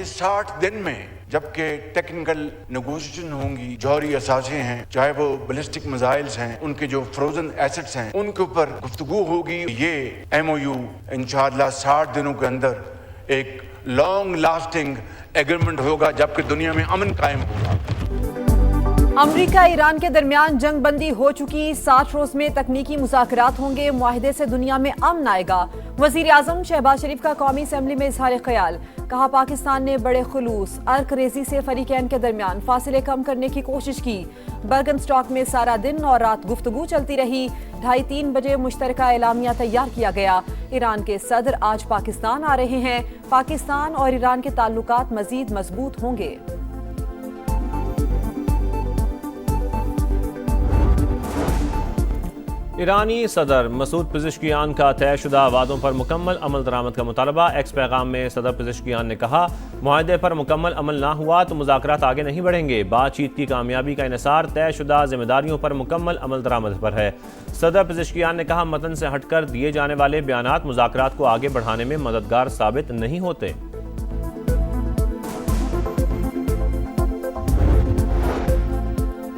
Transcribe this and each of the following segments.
अगले 60 दिन में जबकि टेक्निकल नेगोशिएशन होंगी, जौहरी असासे हैं, चाहे वो बैलिस्टिक मिसाइल्स हैं, उनके जो फ्रोजन एसेट्स हैं, उनके ऊपर गुफ्तगू होगी। ये MOU इंशाअल्लाह 60 दिनों के अंदर एक लॉन्ग लास्टिंग एग्रीमेंट होगा, जबकि दुनिया में अमन कायम होगा। अमरीका ईरान के दरमियान जंग बंदी हो चुकी, 60 रोज में तकनीकी मुज़ाकरात होंगे, मुआहिदे से दुनिया में अमन आएगा। वजीर आजम शहबाज शरीफ का कौमी असम्बली में इजहार ख्याल, कहा पाकिस्तान ने बड़े खुलूस अर्क रेजी से फरीकैन के दरमियान फासले कम करने की कोशिश की। बर्गन स्टॉक में सारा दिन और रात गुफ्तगू चलती रही। 2:30-3 बजे मुश्तरका एलामिया तैयार किया गया। ईरान के सदर आज पाकिस्तान आ रहे हैं। पाकिस्तान और ईरान के ताल्लुकात मजीद मजबूत होंगे। ईरानी सदर मसूद पिज़ेश्कियान का तयशुदा वादों पर मुकम्मल अमल दरामद का मुतालबा। एक्स पैगाम में सदर पिज़ेश्कियान ने कहा, मुआहदे पर मुकम्मल अमल ना हुआ तो मुज़ाकरात आगे नहीं बढ़ेंगे। बातचीत की कामयाबी का इन्हिसार तयशुदा जिम्मेदारियों पर मुकम्मल अमल दरामद पर है। सदर पिज़ेश्कियान ने कहा, मतन से हटकर दिए जाने वाले बयानात मुज़ाकरात को आगे बढ़ाने में मददगार साबित नहीं होते।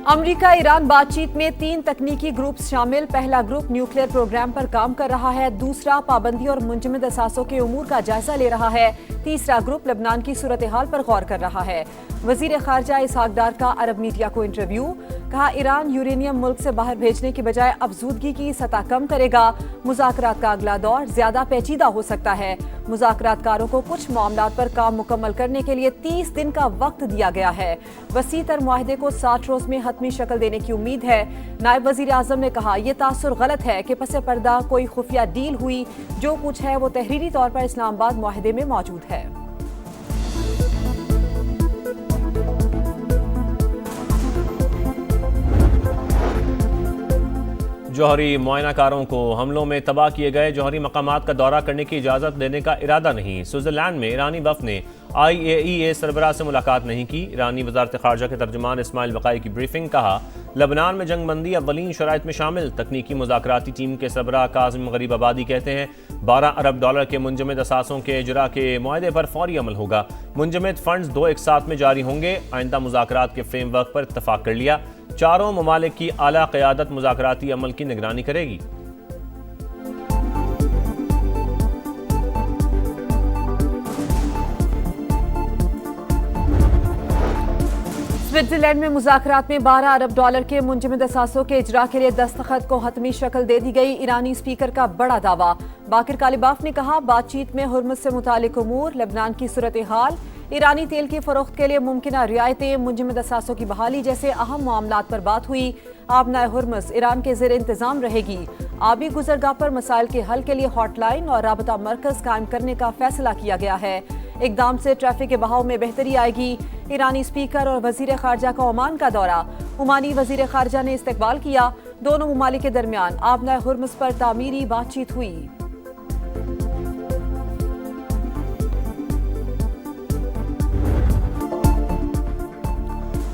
अमरीका ईरान बातचीत में 3 तकनीकी ग्रुप्स शामिल। पहला ग्रुप न्यूक्लियर प्रोग्राम पर काम कर रहा है, दूसरा पाबंदी और मुंजमद असासों के उमूर का जायजा ले रहा है, तीसरा ग्रुप लेबनान की सूरत हाल पर गौर कर रहा है। वजीर खारजा इसहाक डार का अरब मीडिया को इंटरव्यू, कहा ईरान यूरेनियम मुल्क से बाहर भेजने की बजाय अफजूदगी की सतह कम करेगा। मुज़ाकरात का अगला दौर ज्यादा पेचीदा हो सकता है। मुज़ाकरातकारों को कुछ मामलात पर काम मुकम्मल करने के लिए 30 दिन का वक्त दिया गया है। वसी तर मुआहदे को 60 रोज में हतमी शक्ल देने की उम्मीद है। नायब वजीर आजम ने कहा, यह तासुर गलत है कि पसे पर्दा कोई खुफिया डील हुई। जो कुछ है वो तहरीरी तौर पर इस्लामाबाद मुआहदे में मौजूद है। जौहरी मुआयनाकारों को हमलों में तबाह किए गए जौहरी मकामात का दौरा करने की इजाज़त देने का इरादा नहीं। स्विट्जरलैंड में ईरानी वफ़द ने IAEA सरबराह से मुलाकात नहीं की। ईरानी वज़ारत ख़ारजा के तर्जुमान इस्माइल बक़ाई की ब्रीफिंग, कहा लबनान में जंग बंदी अव्वलीन शराइत में शामिल। तकनीकी मुज़ाकराती टीम के सरबराह काज़िम गरीब आबादी कहते हैं, $12 अरब के मुंजमद असासों के इजरा के मुआहदे पर फौरी अमल होगा। मुंजमद फंड्स 2 एक साथ में जारी होंगे। आइंदा मुज़ाकरात के फ्रेमवर्क पर इत्तफाक कर लिया। चारों ममालिक की आला क़यादत मुज़ाकराती अमल की निगरानी करेगी। स्विट्जरलैंड में मुज़ाकरात में $12 अरब के मुंजमद असासों के इजरा के लिए दस्तखत को हतमी शक्ल दे दी गई। ईरानी स्पीकर का बड़ा दावा। बाकिर कालिबाफ ने कहा, बातचीत में हुर्मुज़ से मुतालिक उमूर, लेबनान की सूरत हाल, ईरानी तेल की फरोख्त के लिए मुमकिन रियायतें, मुंजमद असासों की बहाली जैसे अहम मामलात पर बात हुई। आबनाए हुर्मुज़ ईरान के ज़ेर इंतज़ाम रहेगी। आबी गुजरगाह पर मसाइल के हल के लिए हॉटलाइन और राबता मरकज कायम करने का फैसला किया गया है। इकदाम से ट्रैफिक के बहाव में बेहतरी आएगी। ईरानी स्पीकर और वजीर खारजा का ओमान का दौरा। ओमानी वजीर खारजा ने इस्तकबाल किया। दोनों ममालिक के दरमियान आबनाए हुर्मुज़ पर तामीरी बातचीत हुई।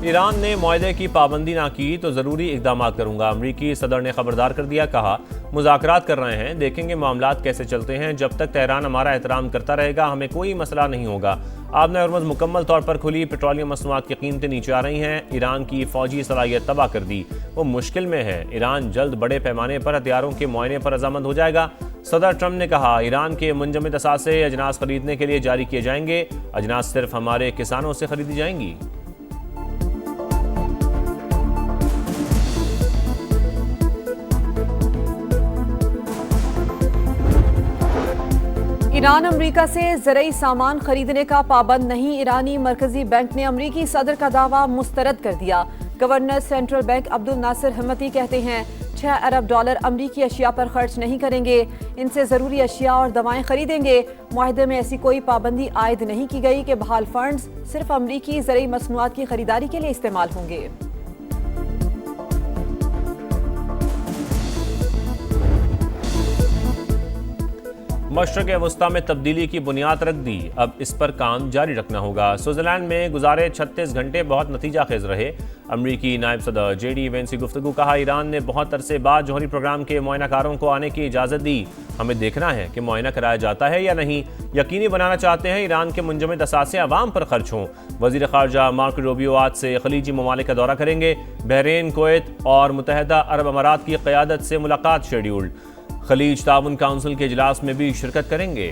ईरान ने मुआहदे की पाबंदी ना की तो ज़रूरी इक़दामात करूंगा। अमरीकी सदर ने खबरदार कर दिया, कहा मुज़ाकरात कर रहे हैं, देखेंगे मामलात कैसे चलते हैं। जब तक तेहरान हमारा एहतराम करता रहेगा हमें कोई मसला नहीं होगा। आबनाए हुर्मुज़ मुकम्मल तौर पर खुली। पेट्रोलियम मसनूआत की कीमतें नीचे आ रही हैं। ईरान की फौजी सलाहियत तबाह कर दी, वो मुश्किल में है। ईरान जल्द बड़े पैमाने पर हथियारों के मुआयने पर रजामंद हो जाएगा। सदर ट्रंप ने कहा, ईरान के मुंजमद असासे अजनास खरीदने के लिए जारी किए जाएंगे। अजनास सिर्फ हमारे किसानों से खरीदी जाएंगी। ईरान अमरीका से ज़रई सामान खरीदने का पाबंद नहीं। ईरानी मरकजी बैंक ने अमरीकी सदर का दावा मुस्तरद कर दिया। Governor central bank Abdul Nasser Hemmati कहते हैं, $6 अरब अमरीकी अशिया पर खर्च नहीं करेंगे, इनसे ज़रूरी अशिया और दवाएं खरीदेंगे। मुआहदे में ऐसी कोई पाबंदी आयद नहीं की गई कि बहाल फंड्स सिर्फ अमरीकी ज़रई मसनूआत की खरीदारी के लिए इस्तेमाल होंगे। मशरक़ वस्ता में तब्दीली की बुनियाद रख दी, अब इस पर काम जारी रखना होगा। स्विट्जरलैंड में गुजारे 36 घंटे बहुत नतीजा खेज रहे। अमरीकी नायब सदर JD वेंस की गुफ्तगू, कहा ईरान ने बहुत अरसे बाद जौहरी प्रोग्राम के मुआयनाकारों को आने की इजाज़त दी। हमें देखना है कि मुआयना कराया जाता है या नहीं। यकीनी बनाना चाहते हैं ईरान के मुंजमद असासे अवाम पर खर्च हों। वज़ीर ख़ारजा मार्को रूबियो आज से खलीजी ममालिक का दौरा करेंगे। बहरीन, कुवैत और मुत्तहदा अरब अमारात की क़यादत से मुलाकात शेड्यूल्ड। खलीज ताउन काउंसिल के इजलास में भी शिरकत करेंगे।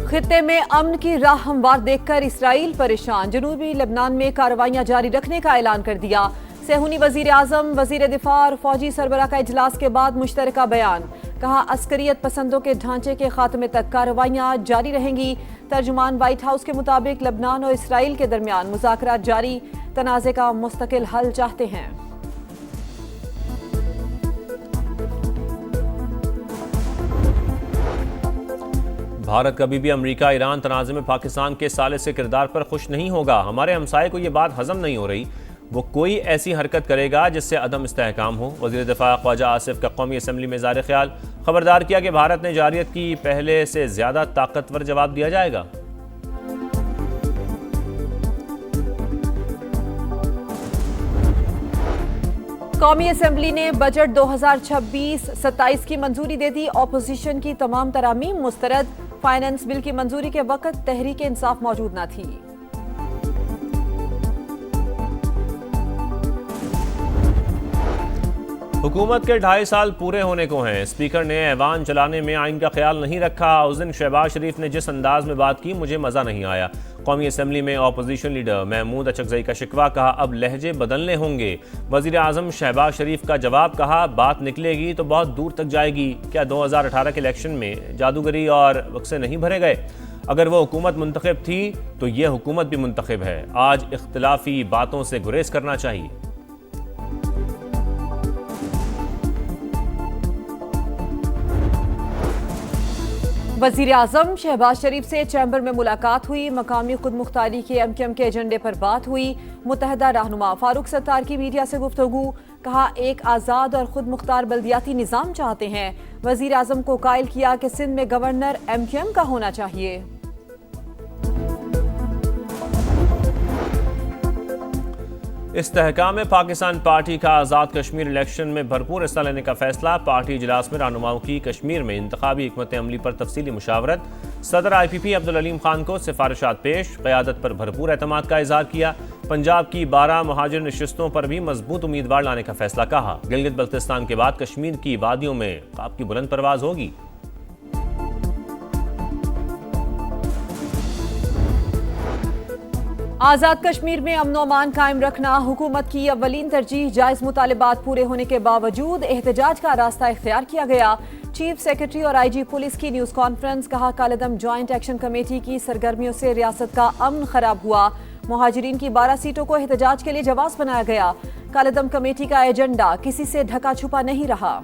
खित्ते में अमन की राह हमवार देखकर इसराइल परेशान। जनूबी लेबनान में कार्रवाइयां जारी रखने का ऐलान कर दिया। सेहूनी वजीर आजम, वजीर दिफा और फौजी सरबराह का इजलास के बाद मुश्तरका बयान। कहा अस्करियत पसंदों के ढांचे के खात्मे तक कार्रवाइयां जारी रहेंगी। तर्जुमान व्हाइट हाउस के मुताबिक लेबनान और इसराइल के दरमियान मुज़ाकरात जारी, तनाज़े का मुस्तकिल हल चाहते हैं। भारत कभी भी अमेरिका ईरान तनाज़े में पाकिस्तान के सालिस के किरदार पर खुश नहीं होगा। हमारे हमसाये को ये बात हजम नहीं हो रही। वो कोई ऐसी हरकत करेगा जिससे अदम इस्तेहकाम हो। वज़ीर दिफा ख्वाजा आसिफ का कौमी असम्बली में ज़ाहिर ख्याल। खबरदार किया कि भारत ने जारियत की पहले से ज़्यादा ताकतवर जवाब दिया जाएगा। कौमी असम्बली ने बजट 2026-27 की मंजूरी दे दी। ऑपोजिशन की तमाम तरामीम मुस्तरद। फाइनेंस बिल की मंजूरी के वक्त तहरीक इंसाफ मौजूद न थी। हुकूमत के 2.5 साल पूरे होने को हैं। स्पीकर ने ऐवान चलाने में आइन का ख्याल नहीं रखा। उस दिन शहबाज शरीफ ने जिस अंदाज में बात की, मुझे मज़ा नहीं आया। कौमी असम्बली में अपोजिशन लीडर महमूद अचकज़ई का शिकवा। कहा अब लहजे बदलने होंगे। वज़ीर आज़म शहबाज शरीफ का जवाब। कहा बात निकलेगी तो बहुत दूर तक जाएगी। क्या 2018 के इलेक्शन में जादूगरी और बक्से नहीं भरे गए? अगर वो हुकूमत मुंतखब थी तो ये हुकूमत भी मुंतखब है। आज इख्तिलाफी बातों से गुरेज करना चाहिए। वज़ीर आज़म शहबाज शरीफ से चैम्बर में मुलाकात हुई। मकामी खुद मुख्तारी के MQM के एजेंडे पर बात हुई। मुत्तहदा रहनुमा फारूक सत्तार की मीडिया से गुफ्तगू। कहा एक आज़ाद और खुद मुख्तार बल्दियाती निज़ाम चाहते हैं। वज़ीर आज़म को कायल किया कि सिंध में गवर्नर MQM का होना चाहिए। इस्तेहकाम पाकिस्तान पार्टी का आज़ाद कश्मीर इलेक्शन में भरपूर हिस्सा लेने का फैसला। पार्टी इजलास में रहनुमाओं की कश्मीर में इंतखाबी हिकमत अमली पर तफसीली मुशावरत। सदर IPP अब्दुल अलीम खान को सिफारिशात पेश। क़यादत पर भरपूर एतमाद का इजहार किया। पंजाब की 12 महाजिर नशिस्तों पर भी मजबूत उम्मीदवार लाने का फैसला। कहा गिलगित बल्तिस्तान के बाद कश्मीर की वादियों में ख्वाब की बुलंद परवाज होगी। आज़ाद कश्मीर में अमन अमान कायम रखना हुकूमत की अव्वलीन तरजीह। जायज़ मुतालिबात पूरे होने के बावजूद एहतजाज का रास्ता इख्तियार किया गया। चीफ सेक्रेटरी और IG पुलिस की न्यूज़ कॉन्फ्रेंस। कहा कालेदम जॉइंट एक्शन कमेटी की सरगर्मियों से रियासत का अमन खराब हुआ। मुहाजिरीन की 12 सीटों को एहतजाज के लिए जवाब बनाया गया। कालेदम कमेटी का एजेंडा किसी से ढका छुपा नहीं रहा।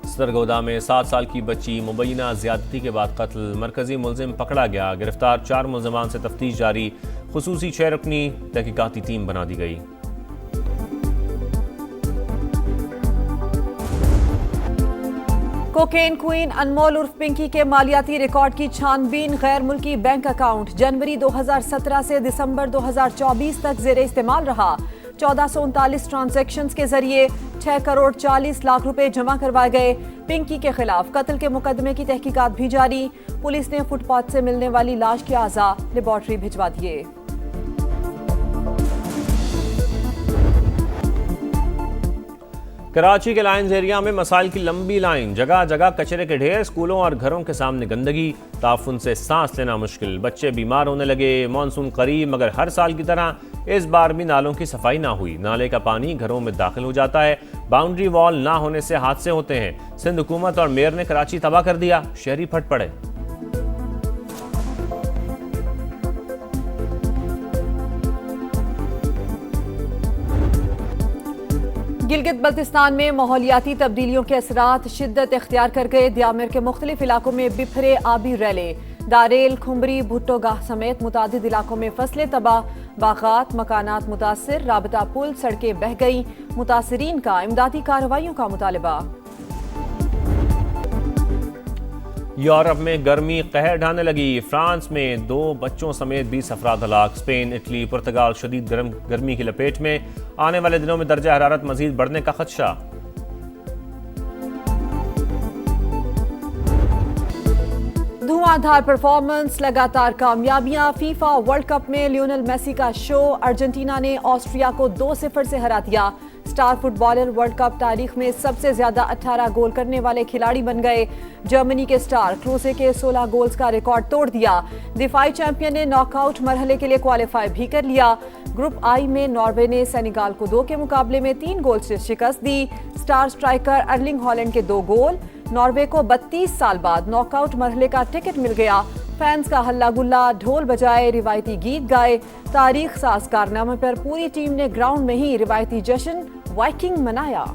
सरगोदा में 7 साल की बच्ची मुबैना ज्यादती के बाद कत्ल। मरकजी मुलजिम पकड़ा गया। गिरफ्तार 4 मुलजमान से तफ्तीश जारी। खुसूसी 6 रुकनी तहकीकाती टीम बना दी गई। कोकेन क्वीन अनमोल उर्फ पिंकी के मालियाती रिकॉर्ड की छानबीन। गैर मुल्की बैंक अकाउंट जनवरी 2017 से दिसंबर 2024 तक जेर इस्तेमाल रहा। 1439 ट्रांजैक्शंस के जरिए 6 करोड़ 40 लाख रुपए जमा करवाए गए। पिंकी के खिलाफ कत्ल के मुकदमे की तहकीकात भी जारी। पुलिस ने फुटपाथ से मिलने वाली लाश के आज़ा लेबॉर्ट्री भिजवा दिए। कराची के लाइन्स एरिया में मसाइल की लंबी लाइन। जगह जगह कचरे के ढेर। स्कूलों और घरों के सामने गंदगी। ताफुन से सांस लेना मुश्किल। बच्चे बीमार होने लगे। मानसून करीब मगर हर साल की तरह इस बार भी नालों की सफाई ना हुई। नाले का पानी घरों में दाखिल हो जाता है। बाउंड्री वॉल ना होने से हादसे होते हैं। सिंध हुकूमत और मेयर ने कराची तबाह कर दिया। शहरी फट पड़े। गिलगित बल्तिस्तान में माहौलियाती तब्दीलियों के असरात शिद्दत इख्तियार कर गए। द्यामिर के मुख्तलिफ इलाकों में बिखरे आबी रैले। दारेल, खुम्बरी, भुट्टो गाह समेत मुतादिद इलाकों में फसलें तबाह। बागात मकानात मुतासिर। राबता पुल सड़कें बह गई। मुतासिरीन का इमदादी कार्रवाइयों का मुतालबा। यूरोप में गर्मी कहर ढाने लगी। फ्रांस में 2 बच्चों समेत 20 अफराद हलाक। स्पेन, इटली, पुर्तगाल शदीद गर्मी की लपेट में। आने वाले दिनों में दर्जा हरारत मजीद बढ़ने का खदशा। धुआंधार परफॉर्मेंस, लगातार कामयाबियां। फीफा वर्ल्ड कप में लियोनेल मेसी का शो। अर्जेंटीना ने ऑस्ट्रिया को 2-0 से हरा दिया। स्टार फुटबॉलर वर्ल्ड कप तारीख में सबसे ज्यादा 18 गोल करने वाले खिलाड़ी बन गए। जर्मनी के स्टार क्लोसे के 16 गोल्स का रिकॉर्ड तोड़ दिया। दिफाई चैंपियन ने नॉकआउट मरहले के लिए क्वालिफाई भी कर लिया। ग्रुप आई में नॉर्वे ने सेनेगाल को 2 के मुकाबले में 3 गोल से शिकस्त दी। स्टार स्ट्राइकर अर्लिंग हॉलैंड के 2 गोल। नॉर्वे को 32 साल बाद नॉकआउट मरहले का टिकट मिल गया। फैंस का हल्ला गुल्ला, ढोल बजाए, रिवायती गीत गाए। तारीख साज कारनामे पर पूरी टीम ने ग्राउंड में ही रिवायती जश्न वाइकिंग मनाया।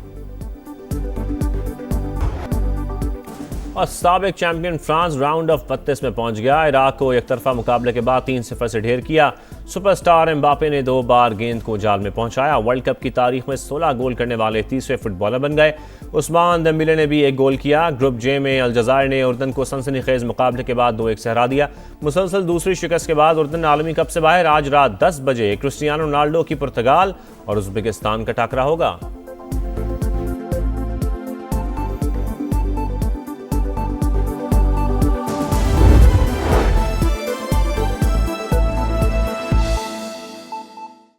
और साबिक चैंपियन फ्रांस राउंड ऑफ 32 में पहुंच गया। इराक को एकतरफा मुकाबले के बाद 3-0 से ढेर किया। सुपरस्टार एम्बापे ने 2 बार गेंद को जाल में पहुंचाया। वर्ल्ड कप की तारीख में 16 गोल करने वाले तीसरे फुटबॉलर बन गए। उस्मान देम्बेले ने भी 1 गोल किया। ग्रुप जे में अलजायर ने उर्दन को सनसनीखेज मुकाबले के बाद 2-1 से हरा दिया। मुसलसल दूसरी शिकस्त के बाद उर्दन आलमी कप से बाहर। आज रात 10 बजे क्रिस्टियानो रोनाल्डो की पुर्तगाल और उज़्बेकिस्तान का टकरा होगा।